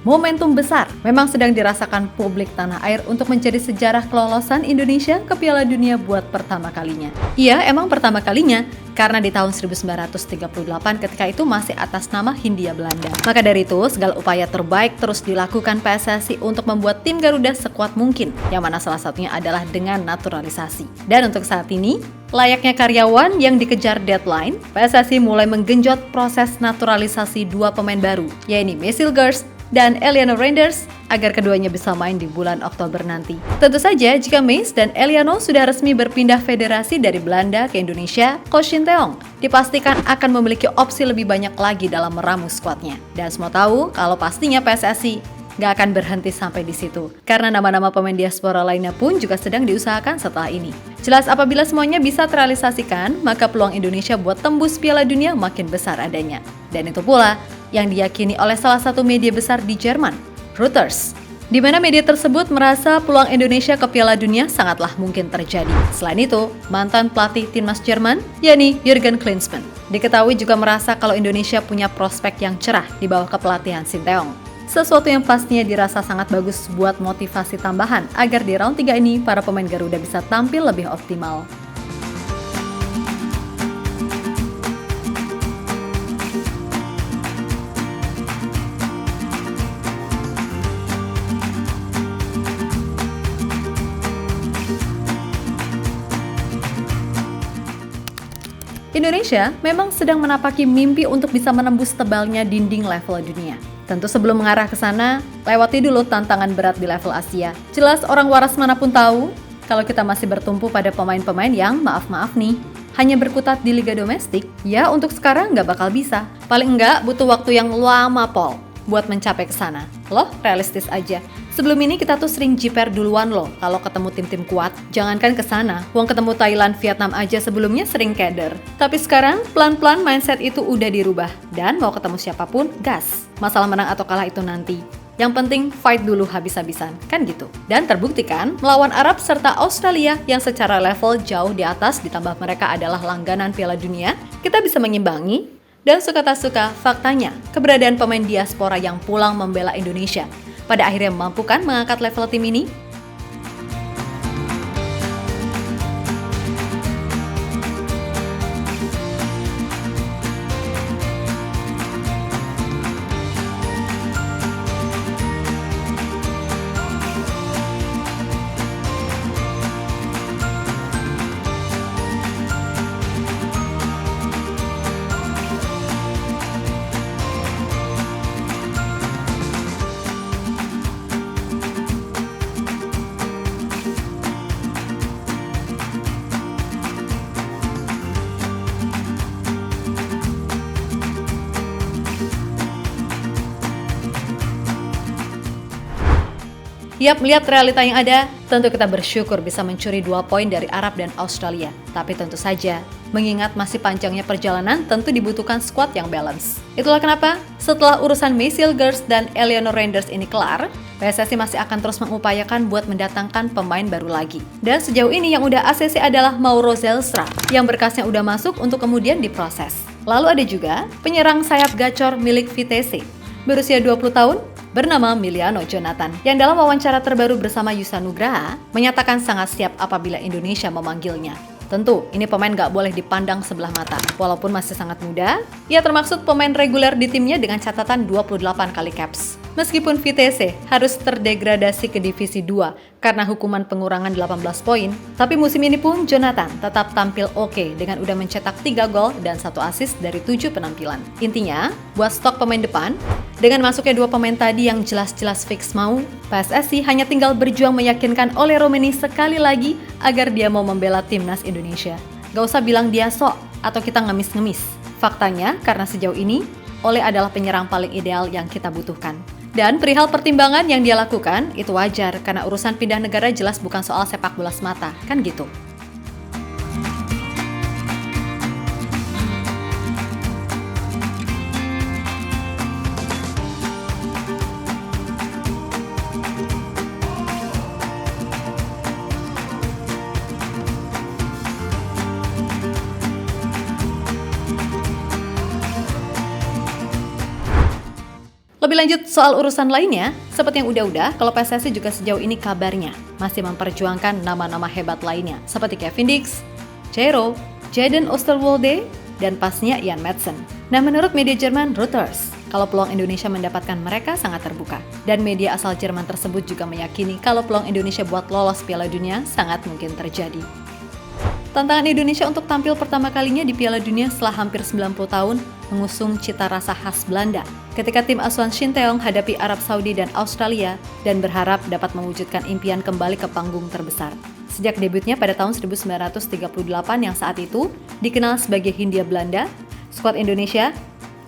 Momentum besar memang sedang dirasakan publik tanah air untuk menjadi sejarah kelolosan Indonesia ke Piala Dunia buat pertama kalinya. Iya, emang pertama kalinya, karena di tahun 1938 ketika itu masih atas nama Hindia Belanda. Maka dari itu, segala upaya terbaik terus dilakukan PSSI untuk membuat tim Garuda sekuat mungkin, yang mana salah satunya adalah dengan naturalisasi. Dan untuk saat ini, layaknya karyawan yang dikejar deadline, PSSI mulai menggenjot proses naturalisasi dua pemain baru, yaitu Meisil Gers dan Eliano Reinders, agar keduanya bisa main di bulan Oktober nanti. Tentu saja, jika Meis dan Eliano sudah resmi berpindah federasi dari Belanda ke Indonesia, Coach Shin Tae-yong dipastikan akan memiliki opsi lebih banyak lagi dalam meramu skuadnya. Dan semua tahu kalau pastinya PSSI nggak akan berhenti sampai di situ, karena nama-nama pemain diaspora lainnya pun juga sedang diusahakan setelah ini. Jelas apabila semuanya bisa terrealisasikan, maka peluang Indonesia buat tembus Piala Dunia makin besar adanya. Dan itu pula yang diyakini oleh salah satu media besar di Jerman, Reuters, di mana media tersebut merasa peluang Indonesia ke Piala Dunia sangatlah mungkin terjadi. Selain itu, mantan pelatih timnas Jerman, yakni Jurgen Klinsmann, diketahui juga merasa kalau Indonesia punya prospek yang cerah di bawah kepelatihan Shin Tae-yong. Sesuatu yang pastinya dirasa sangat bagus buat motivasi tambahan agar di round 3 ini para pemain Garuda bisa tampil lebih optimal. Indonesia memang sedang menapaki mimpi untuk bisa menembus tebalnya dinding level dunia. Tentu sebelum mengarah ke sana, lewati dulu tantangan berat di level Asia. Jelas orang waras manapun tahu, kalau kita masih bertumpu pada pemain-pemain yang maaf-maaf nih, hanya berkutat di liga domestik, ya untuk sekarang nggak bakal bisa. Paling enggak butuh waktu yang lama, Pol, buat mencapai ke sana. Loh, realistis aja. Sebelum ini kita tuh sering jiper duluan loh kalau ketemu tim-tim kuat. Jangankan ke sana, wong ketemu Thailand, Vietnam aja sebelumnya sering keder. Tapi sekarang pelan-pelan mindset itu udah dirubah dan mau ketemu siapapun gas. Masalah menang atau kalah itu nanti. Yang penting fight dulu habis-habisan, kan gitu. Dan terbukti kan, melawan Arab serta Australia yang secara level jauh di atas ditambah mereka adalah langganan Piala Dunia, kita bisa mengimbangi. Dan suka tak suka, faktanya keberadaan pemain diaspora yang pulang membela Indonesia pada akhirnya memampukan mengangkat level tim ini. Yap, melihat realita yang ada, tentu kita bersyukur bisa mencuri 2 poin dari Arab dan Australia. Tapi tentu saja, mengingat masih panjangnya perjalanan, tentu dibutuhkan skuad yang balance. Itulah kenapa, setelah urusan Meisil Gers dan Eliano Reinders ini kelar, PSSI masih akan terus mengupayakan buat mendatangkan pemain baru lagi. Dan sejauh ini yang udah ACC adalah Mauro Zelstra, yang berkasnya udah masuk untuk kemudian diproses. Lalu ada juga penyerang sayap gacor milik Vitesse, berusia 20 tahun, bernama Miliano Jonathan, yang dalam wawancara terbaru bersama Yusa Nugraha menyatakan sangat siap apabila Indonesia memanggilnya. Tentu, ini pemain gak boleh dipandang sebelah mata. Walaupun masih sangat muda, ia termasuk pemain reguler di timnya dengan catatan 28 kali caps. Meskipun Vitesse harus terdegradasi ke Divisi 2 karena hukuman pengurangan 18 poin, tapi musim ini pun Jonathan tetap tampil oke dengan udah mencetak 3 gol dan 1 assist dari 7 penampilan. Intinya, buat stok pemain depan, dengan masuknya 2 pemain tadi yang jelas-jelas fix mau, PSSI hanya tinggal berjuang meyakinkan Ole Romeni sekali lagi agar dia mau membela timnas Indonesia. Gak usah bilang dia sok atau kita ngemis-ngemis. Faktanya, karena sejauh ini, Ole adalah penyerang paling ideal yang kita butuhkan. Dan perihal pertimbangan yang dia lakukan, itu wajar karena urusan pindah negara jelas bukan soal sepak bola semata, kan gitu. Lebih lanjut soal urusan lainnya, seperti yang udah-udah, kalau PSSI juga sejauh ini kabarnya masih memperjuangkan nama-nama hebat lainnya, seperti Kevin Dix, Ciro, Jadon Oosterwolde, dan pastinya Ian Maatsen. Nah, menurut media Jerman Reuters, kalau peluang Indonesia mendapatkan mereka sangat terbuka. Dan media asal Jerman tersebut juga meyakini kalau peluang Indonesia buat lolos Piala Dunia sangat mungkin terjadi. Tantangan Indonesia untuk tampil pertama kalinya di Piala Dunia setelah hampir 90 tahun mengusung cita rasa khas Belanda ketika tim asuhan Shin Tae-yong hadapi Arab Saudi dan Australia dan berharap dapat mewujudkan impian kembali ke panggung terbesar. Sejak debutnya pada tahun 1938 yang saat itu dikenal sebagai Hindia Belanda, skuad Indonesia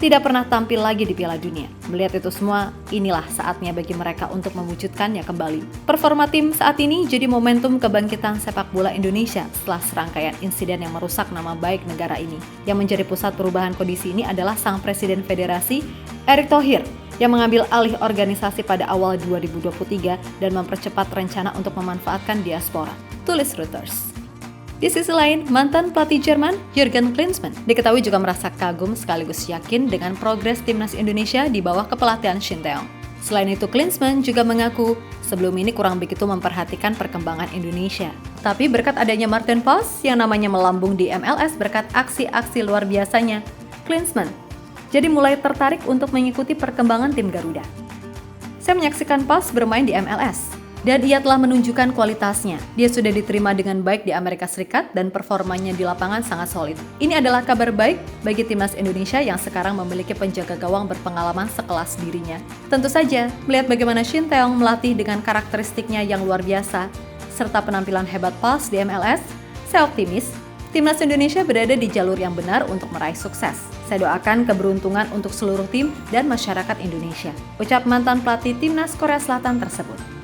tidak pernah tampil lagi di Piala Dunia. Melihat itu semua, inilah saatnya bagi mereka untuk mewujudkannya kembali. Performa tim saat ini jadi momentum kebangkitan sepak bola Indonesia setelah serangkaian insiden yang merusak nama baik negara ini. Yang menjadi pusat perubahan kondisi ini adalah sang Presiden Federasi, Erick Thohir, yang mengambil alih organisasi pada awal 2023 dan mempercepat rencana untuk memanfaatkan diaspora. Tulis Reuters. Di sisi lain, mantan pelatih Jerman, Jurgen Klinsmann, diketahui juga merasa kagum sekaligus yakin dengan progres timnas Indonesia di bawah kepelatihan Shin Tae-yong. Selain itu, Klinsmann juga mengaku sebelum ini kurang begitu memperhatikan perkembangan Indonesia. Tapi berkat adanya Martin Paes yang namanya melambung di MLS berkat aksi-aksi luar biasanya, Klinsmann jadi mulai tertarik untuk mengikuti perkembangan tim Garuda. Saya menyaksikan Paes bermain di MLS. Dan ia telah menunjukkan kualitasnya. Dia sudah diterima dengan baik di Amerika Serikat dan performanya di lapangan sangat solid. Ini adalah kabar baik bagi timnas Indonesia yang sekarang memiliki penjaga gawang berpengalaman sekelas dirinya. Tentu saja, melihat bagaimana Shin Tae-yong melatih dengan karakteristiknya yang luar biasa, serta penampilan hebat Paes di MLS, saya optimis timnas Indonesia berada di jalur yang benar untuk meraih sukses. Saya doakan keberuntungan untuk seluruh tim dan masyarakat Indonesia. Ucap mantan pelatih timnas Korea Selatan tersebut.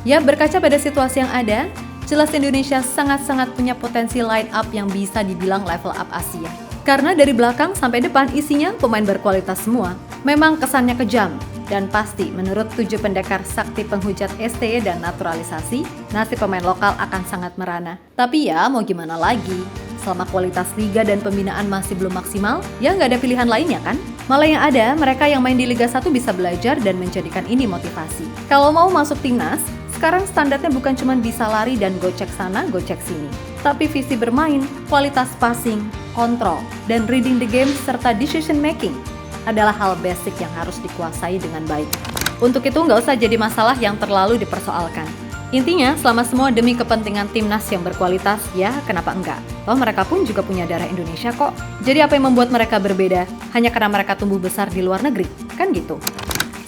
Ya, berkaca pada situasi yang ada, jelas Indonesia sangat-sangat punya potensi line up yang bisa dibilang level up Asia. Karena dari belakang sampai depan isinya pemain berkualitas semua. Memang kesannya kejam, dan pasti menurut 7 pendekar sakti penghujat STY dan naturalisasi, nasib pemain lokal akan sangat merana. Tapi ya, mau gimana lagi? Selama kualitas liga dan pembinaan masih belum maksimal, ya nggak ada pilihan lainnya kan? Malah yang ada, mereka yang main di Liga 1 bisa belajar dan menjadikan ini motivasi. Kalau mau masuk timnas, sekarang standarnya bukan cuma bisa lari dan gocek sana, gocek sini. Tapi visi bermain, kualitas passing, kontrol, dan reading the game serta decision making adalah hal basic yang harus dikuasai dengan baik. Untuk itu nggak usah jadi masalah yang terlalu dipersoalkan. Intinya, selama semua demi kepentingan timnas yang berkualitas, ya kenapa enggak? Toh mereka pun juga punya darah Indonesia kok. Jadi apa yang membuat mereka berbeda? Hanya karena mereka tumbuh besar di luar negeri? Kan gitu.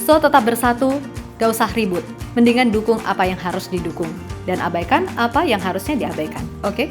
So, tetap bersatu, gak usah ribut. Mendingan dukung apa yang harus didukung. Dan abaikan apa yang harusnya diabaikan. Oke?